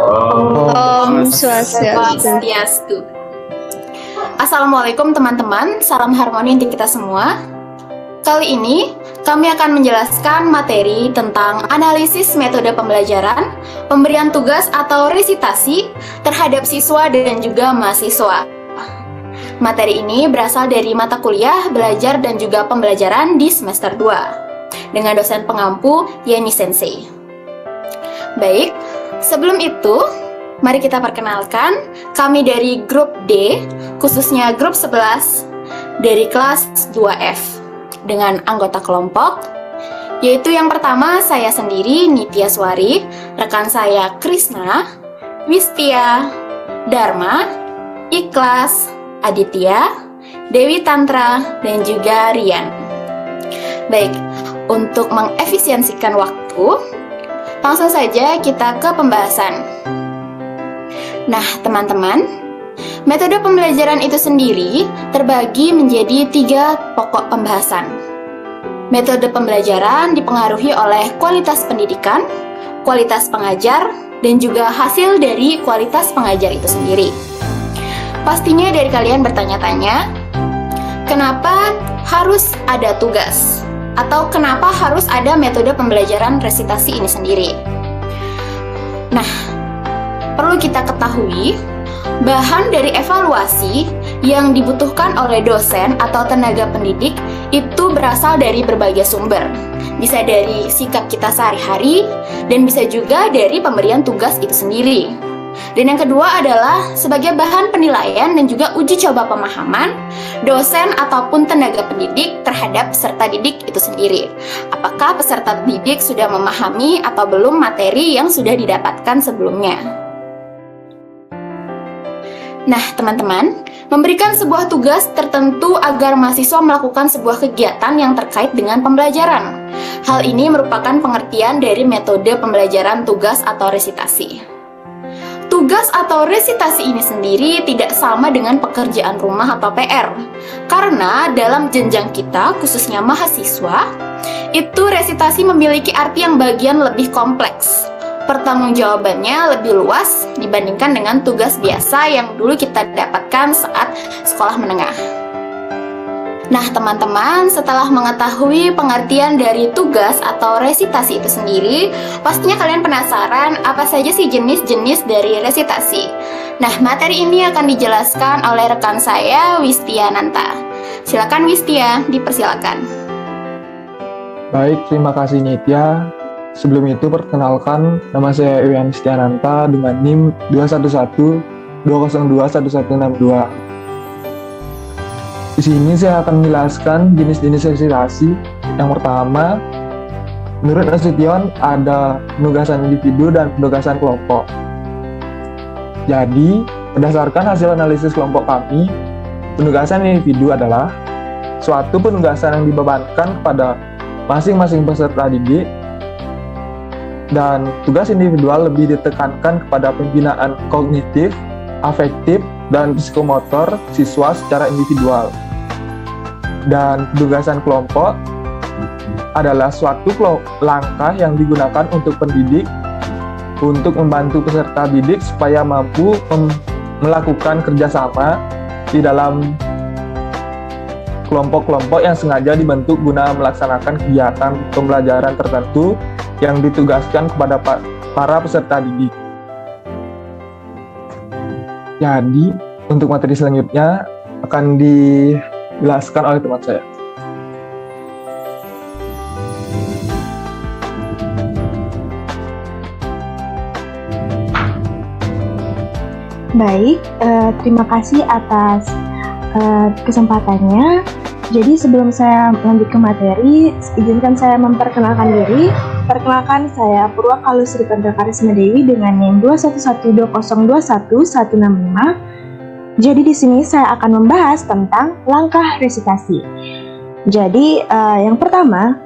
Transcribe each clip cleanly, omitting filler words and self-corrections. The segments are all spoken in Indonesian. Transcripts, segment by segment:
Om Swastiastu. Swastiastu. Assalamualaikum teman-teman, salam harmoni untuk kita semua. Kali ini kami akan menjelaskan materi tentang analisis metode pembelajaran, pemberian tugas atau resitasi terhadap siswa dan juga mahasiswa. Materi ini berasal dari mata kuliah belajar dan juga pembelajaran di semester 2 dengan dosen pengampu Yeni Sensei. Baik, sebelum itu mari kita perkenalkan kami dari grup D, khususnya grup 11 dari kelas 2F dengan anggota kelompok, yaitu yang pertama saya sendiri Nitya Swari, rekan saya Krisna, Wistia, Dharma, Ikhlas, Aditya, Dewi Tantra, dan juga Rian. Baik, untuk mengefisiensikan waktu, langsung saja kita ke pembahasan. Nah, teman-teman, metode pembelajaran itu sendiri terbagi menjadi 3 pokok pembahasan. Metode pembelajaran dipengaruhi oleh kualitas pendidikan, kualitas pengajar, dan juga hasil dari kualitas pengajar itu sendiri. Pastinya dari kalian bertanya-tanya, kenapa harus ada tugas? Atau kenapa harus ada metode pembelajaran resitasi ini sendiri? Nah, perlu kita ketahui, bahan dari evaluasi yang dibutuhkan oleh dosen atau tenaga pendidik itu berasal dari berbagai sumber. Bisa dari sikap kita sehari-hari, dan bisa juga dari pemberian tugas itu sendiri. Dan yang kedua adalah sebagai bahan penilaian dan juga uji coba pemahaman dosen ataupun tenaga pendidik terhadap peserta didik itu sendiri. Apakah peserta didik sudah memahami atau belum materi yang sudah didapatkan sebelumnya? Nah, teman-teman, memberikan sebuah tugas tertentu agar mahasiswa melakukan sebuah kegiatan yang terkait dengan pembelajaran. Hal ini merupakan pengertian dari metode pembelajaran tugas atau resitasi. Tugas atau resitasi ini sendiri tidak sama dengan pekerjaan rumah atau PR. Karena dalam jenjang kita, khususnya mahasiswa, itu resitasi memiliki arti yang bagian lebih kompleks. Pertanggungjawabannya lebih luas dibandingkan dengan tugas biasa yang dulu kita dapatkan saat sekolah menengah. Nah, teman-teman, setelah mengetahui pengertian dari tugas atau resitasi itu sendiri, pastinya kalian penasaran apa saja sih jenis-jenis dari resitasi. Nah, materi ini akan dijelaskan oleh rekan saya, Wistia Nanta. Silakan Wistia, dipersilakan. Baik, terima kasih Nitya. Sebelum itu perkenalkan, nama saya Iwan Stiananta dengan NIM 211-202-1162. Di sini saya akan menjelaskan jenis-jenis resitasi. Yang pertama, menurut Nasution ada penugasan individu dan penugasan kelompok. Jadi, berdasarkan hasil analisis kelompok kami, penugasan individu adalah suatu penugasan yang dibebankan kepada masing-masing peserta didik, dan tugas individual lebih ditekankan kepada pembinaan kognitif, afektif, dan psikomotor siswa secara individual. Dan penugasan kelompok adalah suatu langkah yang digunakan untuk pendidik untuk membantu peserta didik supaya mampu melakukan kerjasama di dalam kelompok-kelompok yang sengaja dibentuk guna melaksanakan kegiatan pembelajaran tertentu yang ditugaskan kepada para peserta didik. Jadi, untuk materi selanjutnya akan dijelaskan oleh teman saya. Baik, terima kasih atas kesempatannya. Jadi sebelum saya lanjut ke materi, izinkan saya memperkenalkan diri. Perkenalkan, saya Purwakalus Srikanta Karisma Dewi dengan NIM 21120216165. Jadi di sini saya akan membahas tentang langkah resitasi. Jadi yang pertama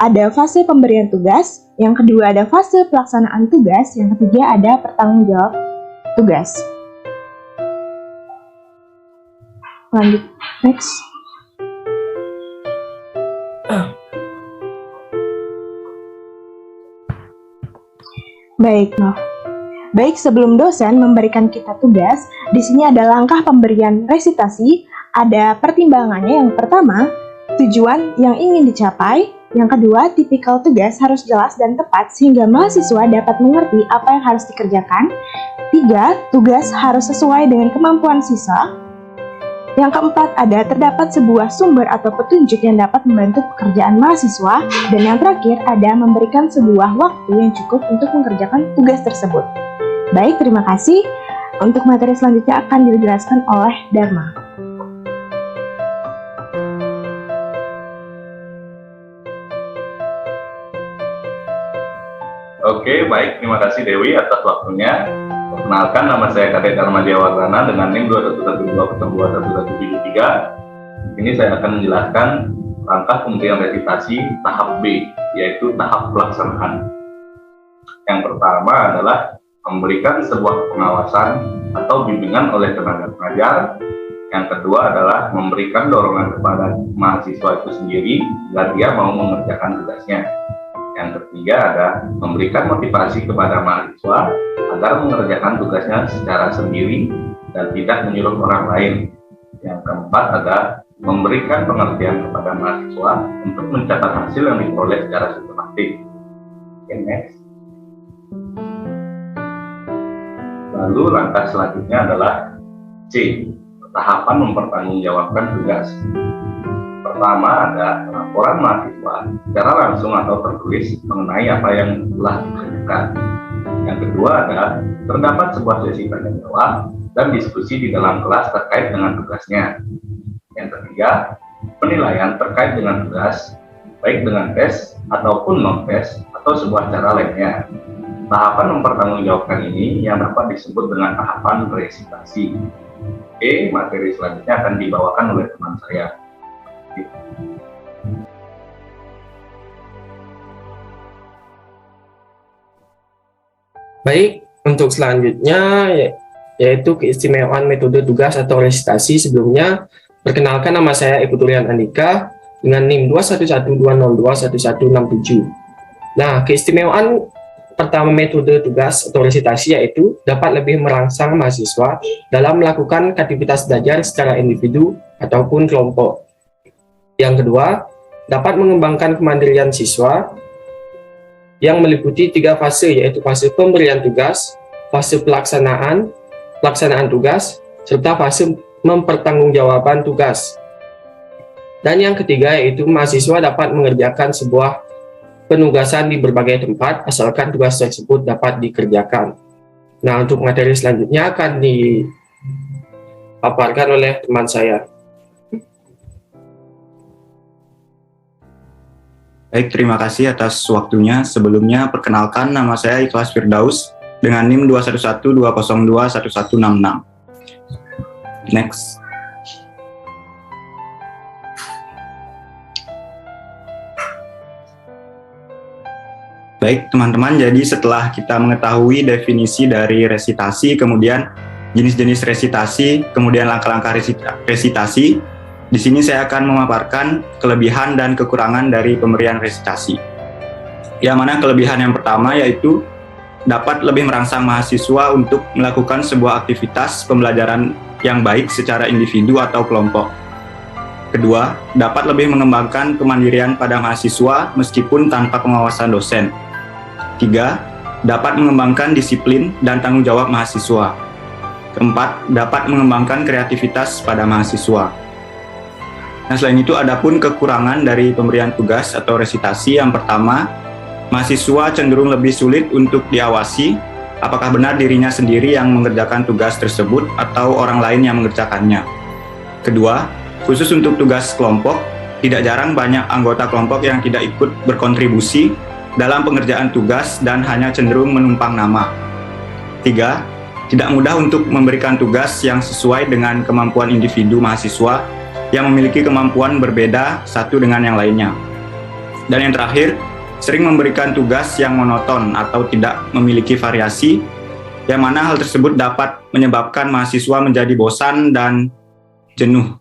ada fase pemberian tugas, yang kedua ada fase pelaksanaan tugas, yang ketiga ada pertanggungjawab tugas. Lanjut, next. Baik, Baik, sebelum dosen memberikan kita tugas, di sini ada langkah pemberian resitasi, ada pertimbangannya. Yang pertama, tujuan yang ingin dicapai. Yang kedua, tipikal tugas harus jelas dan tepat sehingga mahasiswa dapat mengerti apa yang harus dikerjakan. 3, tugas harus sesuai dengan kemampuan siswa. Yang keempat, ada terdapat sebuah sumber atau petunjuk yang dapat membantu pekerjaan mahasiswa. Dan yang terakhir, ada memberikan sebuah waktu yang cukup untuk mengerjakan tugas tersebut. Baik, terima kasih. Untuk materi selanjutnya akan dijelaskan oleh Dharma. Oke, baik. Terima kasih Dewi atas waktunya. Perkenalkan, nama saya Kadek Dharma Jayawardana dengan NIM 21120/2173. Ini saya akan menjelaskan langkah pemberian resitasi tahap B, yaitu tahap pelaksanaan. Yang pertama adalah memberikan sebuah pengawasan atau bimbingan oleh tenaga pengajar. Yang kedua adalah memberikan dorongan kepada mahasiswa itu sendiri agar dia mau mengerjakan tugasnya. Yang ketiga ada memberikan motivasi kepada mahasiswa agar mengerjakan tugasnya secara sendiri dan tidak menyuruh orang lain. Yang keempat ada memberikan pengertian kepada mahasiswa untuk mencatat hasil yang diperoleh secara sistematik. Okay, next. Lalu langkah selanjutnya adalah C, tahapan mempertanggungjawabkan tugas. Pertama ada laporan mahasiswa secara langsung atau tertulis mengenai apa yang telah dikerjakan. Yang kedua ada terdapat sebuah sesi tanya jawab dan diskusi di dalam kelas terkait dengan tugasnya. Yang ketiga, penilaian terkait dengan tugas, baik dengan tes ataupun non-tes atau sebuah cara lainnya. Tahapan mempertanggungjawabkan ini yang dapat disebut dengan tahapan resitasi. Oke, materi selanjutnya akan dibawakan oleh teman saya. Baik, untuk selanjutnya yaitu keistimewaan metode tugas atau resitasi. Sebelumnya, perkenalkan, nama saya Ibu Turian Andika dengan NIM 21120211167. Nah, keistimewaan pertama metode tugas atau resitasi yaitu dapat lebih merangsang mahasiswa dalam melakukan aktivitas belajar secara individu ataupun kelompok. Yang kedua, dapat mengembangkan kemandirian siswa yang meliputi 3 fase, yaitu fase pemberian tugas, fase pelaksanaan tugas, serta fase mempertanggungjawaban tugas. Dan yang ketiga yaitu mahasiswa dapat mengerjakan sebuah penugasan di berbagai tempat asalkan tugas tersebut dapat dikerjakan. Nah, untuk materi selanjutnya akan dipaparkan oleh teman saya. Baik, terima kasih atas waktunya. Sebelumnya, perkenalkan, nama saya Ikhlas Firdaus dengan NIM 21120211166. Next. Baik, teman-teman, jadi setelah kita mengetahui definisi dari resitasi, kemudian jenis-jenis resitasi, kemudian langkah-langkah resitasi, di sini saya akan memaparkan kelebihan dan kekurangan dari pemberian resitasi. Yang mana kelebihan yang pertama yaitu dapat lebih merangsang mahasiswa untuk melakukan sebuah aktivitas pembelajaran yang baik secara individu atau kelompok. Kedua, dapat lebih mengembangkan kemandirian pada mahasiswa meskipun tanpa pengawasan dosen. 3, dapat mengembangkan disiplin dan tanggung jawab mahasiswa. Keempat, dapat mengembangkan kreativitas pada mahasiswa. Nah, selain itu, adapun kekurangan dari pemberian tugas atau resitasi. Yang pertama, mahasiswa cenderung lebih sulit untuk diawasi apakah benar dirinya sendiri yang mengerjakan tugas tersebut atau orang lain yang mengerjakannya. Kedua, khusus untuk tugas kelompok, tidak jarang banyak anggota kelompok yang tidak ikut berkontribusi dalam pengerjaan tugas dan hanya cenderung menumpang nama. 3, tidak mudah untuk memberikan tugas yang sesuai dengan kemampuan individu mahasiswa yang memiliki kemampuan berbeda satu dengan yang lainnya. Dan yang terakhir, sering memberikan tugas yang monoton atau tidak memiliki variasi, yang mana hal tersebut dapat menyebabkan mahasiswa menjadi bosan dan jenuh.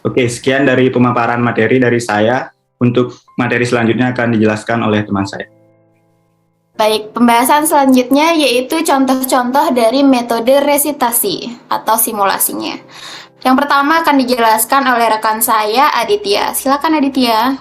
Oke, sekian dari pemaparan materi dari saya. Untuk materi selanjutnya akan dijelaskan oleh teman saya. Baik, pembahasan selanjutnya yaitu contoh-contoh dari metode resitasi atau simulasinya. Yang pertama akan dijelaskan oleh rekan saya, Aditya. Silakan Aditya.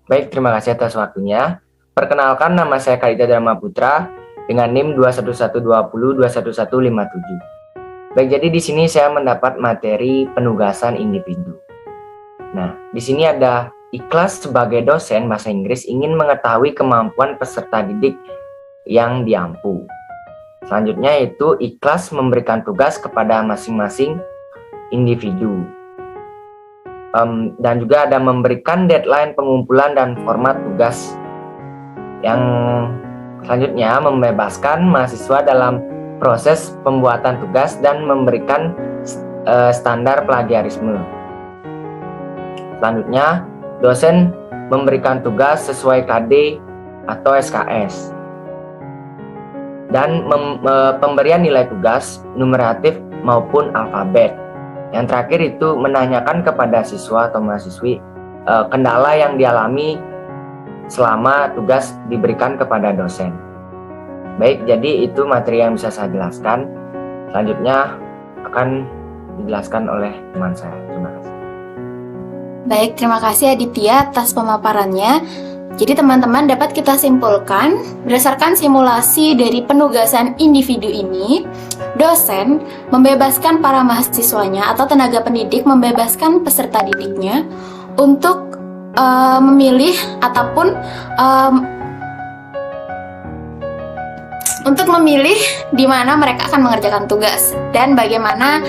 Baik, terima kasih atas waktunya. Perkenalkan, nama saya Kadita Dharma Putra dengan NIM 21120211157. Baik, jadi di sini saya mendapat materi penugasan individu. Nah, di sini ada ikhlas sebagai dosen bahasa Inggris ingin mengetahui kemampuan peserta didik yang diampu. Selanjutnya yaitu ikhlas memberikan tugas kepada masing-masing individu. Dan juga ada memberikan deadline pengumpulan dan format tugas. Yang selanjutnya membebaskan mahasiswa dalam proses pembuatan tugas dan memberikan standar plagiarisme. Selanjutnya, dosen memberikan tugas sesuai KD atau SKS. Dan pemberian nilai tugas numeratif maupun alfabet. Yang terakhir itu menanyakan kepada siswa atau mahasiswi kendala yang dialami selama tugas diberikan kepada dosen. Baik, jadi itu materi yang bisa saya jelaskan. Selanjutnya akan dijelaskan oleh teman saya. Terima kasih. Baik, terima kasih Aditya atas pemaparannya. Jadi teman-teman dapat kita simpulkan berdasarkan simulasi dari penugasan individu ini, dosen membebaskan para mahasiswanya atau tenaga pendidik membebaskan peserta didiknya untuk memilih ataupun untuk memilih di mana mereka akan mengerjakan tugas dan bagaimana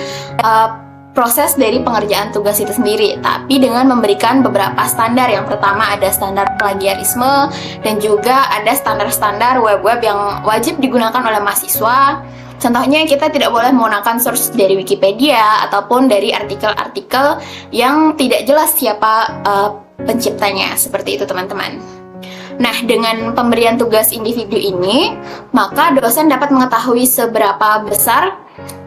proses dari pengerjaan tugas itu sendiri, tapi dengan memberikan beberapa standar. Yang pertama ada standar plagiarisme dan juga ada standar-standar web-web yang wajib digunakan oleh mahasiswa. Contohnya kita tidak boleh menggunakan source dari Wikipedia ataupun dari artikel-artikel yang tidak jelas siapa penciptanya, seperti itu teman-teman. Nah, dengan pemberian tugas individu ini, maka dosen dapat mengetahui seberapa besar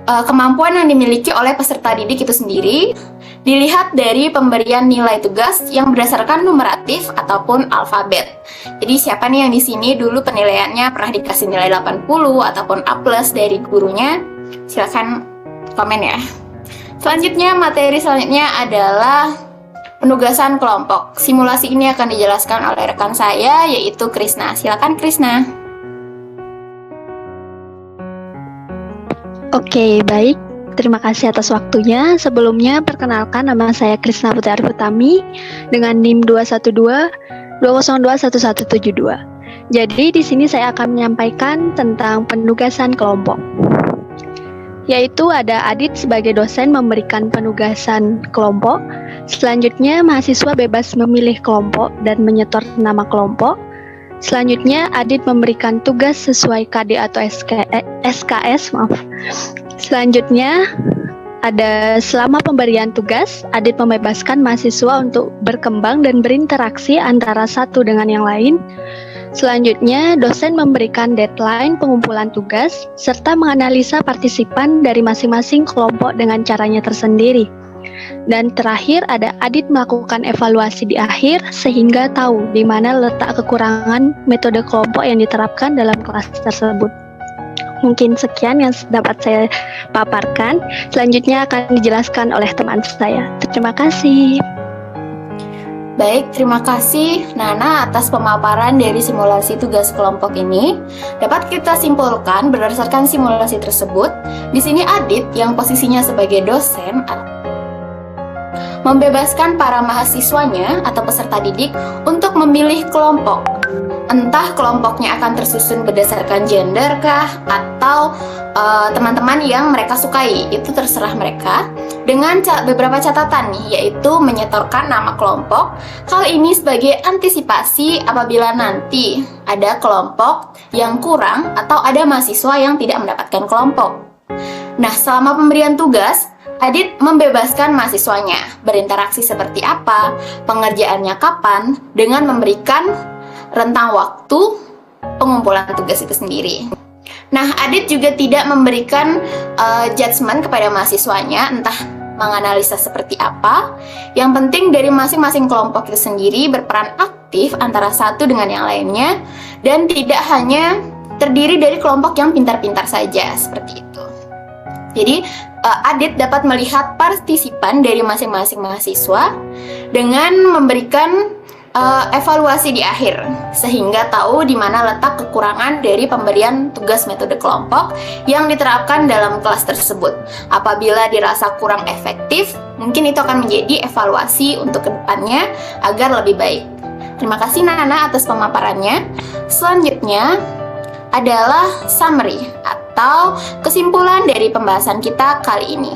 kemampuan yang dimiliki oleh peserta didik itu sendiri dilihat dari pemberian nilai tugas yang berdasarkan numeratif ataupun alfabet. Jadi siapa nih yang di sini dulu penilaiannya pernah dikasih nilai 80 ataupun A+ dari gurunya? Silakan komen ya. Selanjutnya, materi selanjutnya adalah penugasan kelompok. Simulasi ini akan dijelaskan oleh rekan saya yaitu Krisna. Silakan Krisna. Oke, baik. Terima kasih atas waktunya. Sebelumnya, perkenalkan nama saya Krisna Putri Arifutami dengan NIM 21220211172. Jadi, di sini saya akan menyampaikan tentang penugasan kelompok. Yaitu ada Adit sebagai dosen memberikan penugasan kelompok. Selanjutnya, mahasiswa bebas memilih kelompok dan menyetor nama kelompok. Selanjutnya, Adit memberikan tugas sesuai KD atau SKS. Selanjutnya, ada selama pemberian tugas, Adit membebaskan mahasiswa untuk berkembang dan berinteraksi antara satu dengan yang lain. Selanjutnya, dosen memberikan deadline pengumpulan tugas serta menganalisa partisipan dari masing-masing kelompok dengan caranya tersendiri. Dan terakhir ada Adit melakukan evaluasi di akhir sehingga tahu di mana letak kekurangan metode kelompok yang diterapkan dalam kelas tersebut. Mungkin sekian yang dapat saya paparkan. Selanjutnya akan dijelaskan oleh teman saya. Terima kasih. Baik, terima kasih Nana atas pemaparan dari simulasi tugas kelompok ini. Dapat kita simpulkan berdasarkan simulasi tersebut, di sini Adit yang posisinya sebagai dosen membebaskan para mahasiswanya atau peserta didik untuk memilih kelompok. Entah kelompoknya akan tersusun berdasarkan gender kah atau teman-teman yang mereka sukai, itu terserah mereka. Dengan beberapa catatan nih, yaitu menyetorkan nama kelompok. Hal ini sebagai antisipasi apabila nanti ada kelompok yang kurang atau ada mahasiswa yang tidak mendapatkan kelompok. Nah, selama pemberian tugas, Adit membebaskan mahasiswanya berinteraksi seperti apa, pengerjaannya kapan, dengan memberikan rentang waktu pengumpulan tugas itu sendiri. Nah, Adit juga tidak memberikan judgement kepada mahasiswanya, entah menganalisa seperti apa. Yang penting dari masing-masing kelompok itu sendiri berperan aktif efektif antara satu dengan yang lainnya, dan tidak hanya terdiri dari kelompok yang pintar-pintar saja, seperti itu. Jadi, Adit dapat melihat partisipan dari masing-masing mahasiswa dengan memberikan evaluasi di akhir, sehingga tahu di mana letak kekurangan dari pemberian tugas metode kelompok yang diterapkan dalam kelas tersebut. Apabila dirasa kurang efektif, mungkin itu akan menjadi evaluasi untuk kedepannya agar lebih baik. Terima kasih Nana atas pemaparannya. Selanjutnya adalah summary atau kesimpulan dari pembahasan kita kali ini.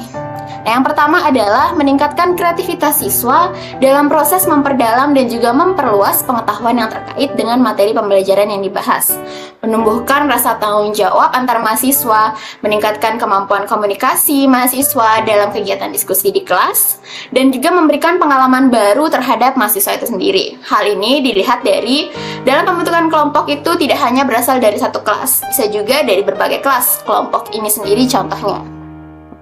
Nah, yang pertama adalah meningkatkan kreativitas siswa dalam proses memperdalam dan juga memperluas pengetahuan yang terkait dengan materi pembelajaran yang dibahas. Menumbuhkan rasa tanggung jawab antar mahasiswa, meningkatkan kemampuan komunikasi mahasiswa dalam kegiatan diskusi di kelas, dan juga memberikan pengalaman baru terhadap mahasiswa itu sendiri. Hal ini dilihat dari dalam pembentukan kelompok itu tidak hanya berasal dari satu kelas, bisa juga dari berbagai kelas. Kelompok ini sendiri contohnya.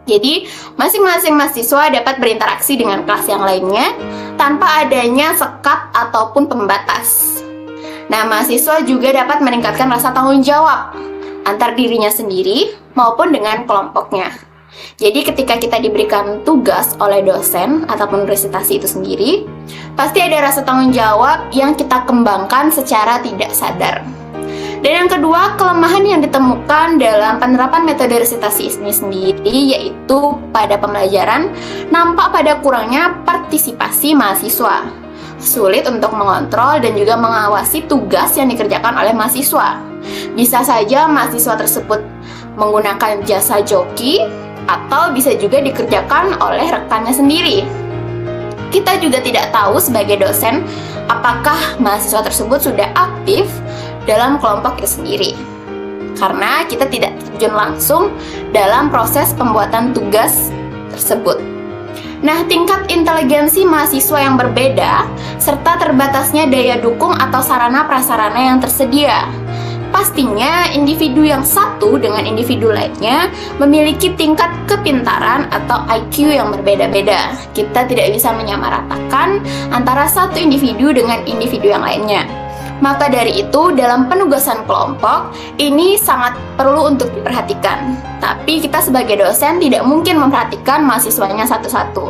Jadi, masing-masing mahasiswa dapat berinteraksi dengan kelas yang lainnya tanpa adanya sekat ataupun pembatas. Nah, mahasiswa juga dapat meningkatkan rasa tanggung jawab antar dirinya sendiri maupun dengan kelompoknya. Jadi, ketika kita diberikan tugas oleh dosen ataupun resitasi itu sendiri, pasti ada rasa tanggung jawab yang kita kembangkan secara tidak sadar. Dan yang kedua, kelemahan yang ditemukan dalam penerapan metode resitasi ini sendiri yaitu pada pembelajaran nampak pada kurangnya partisipasi mahasiswa. Sulit untuk mengontrol dan juga mengawasi tugas yang dikerjakan oleh mahasiswa. Bisa saja mahasiswa tersebut menggunakan jasa joki atau bisa juga dikerjakan oleh rekannya sendiri. Kita juga tidak tahu sebagai dosen apakah mahasiswa tersebut sudah aktif dalam kelompok itu sendiri, karena kita tidak terjun langsung dalam proses pembuatan tugas tersebut. Nah, tingkat inteligensi mahasiswa yang berbeda serta terbatasnya daya dukung atau sarana-prasarana yang tersedia. Pastinya individu yang satu dengan individu lainnya memiliki tingkat kepintaran atau IQ yang berbeda-beda. Kita tidak bisa menyamaratakan antara satu individu dengan individu yang lainnya. Maka dari itu, dalam penugasan kelompok, ini sangat perlu untuk diperhatikan. Tapi kita sebagai dosen tidak mungkin memperhatikan mahasiswanya satu-satu.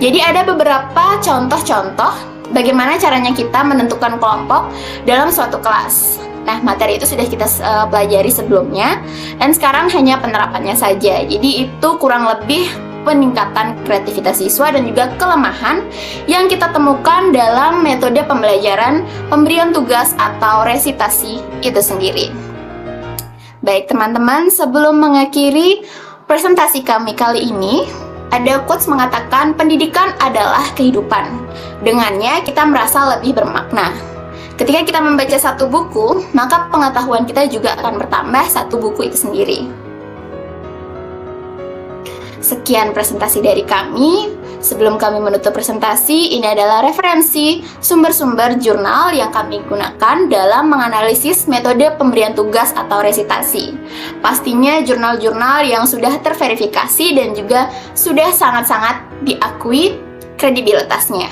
Jadi ada beberapa contoh-contoh bagaimana caranya kita menentukan kelompok dalam suatu kelas. Nah, materi itu sudah kita pelajari sebelumnya, dan sekarang hanya penerapannya saja. Jadi itu kurang lebih peningkatan kreativitas siswa dan juga kelemahan yang kita temukan dalam metode pembelajaran pemberian tugas atau resitasi itu sendiri. Baik teman-teman, sebelum mengakhiri presentasi kami kali ini, ada quotes mengatakan pendidikan adalah kehidupan. Dengannya kita merasa lebih bermakna. Ketika kita membaca satu buku, maka pengetahuan kita juga akan bertambah satu buku itu sendiri. Sekian presentasi dari kami. Sebelum kami menutup presentasi, ini adalah referensi sumber-sumber jurnal yang kami gunakan dalam menganalisis metode pemberian tugas atau resitasi. Pastinya jurnal-jurnal yang sudah terverifikasi dan juga sudah sangat-sangat diakui kredibilitasnya.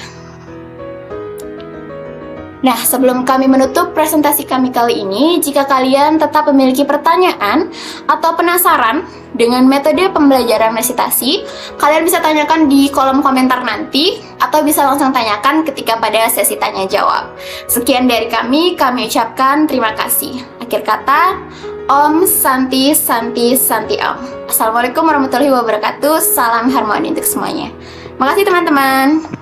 Nah, sebelum kami menutup presentasi kami kali ini, jika kalian tetap memiliki pertanyaan atau penasaran dengan metode pembelajaran resitasi, kalian bisa tanyakan di kolom komentar nanti, atau bisa langsung tanyakan ketika pada sesi tanya jawab. Sekian dari kami ucapkan terima kasih. Akhir kata, Om Santi Santi Santi Om. Assalamualaikum warahmatullahi wabarakatuh. Salam harmoni untuk semuanya. Makasih teman-teman.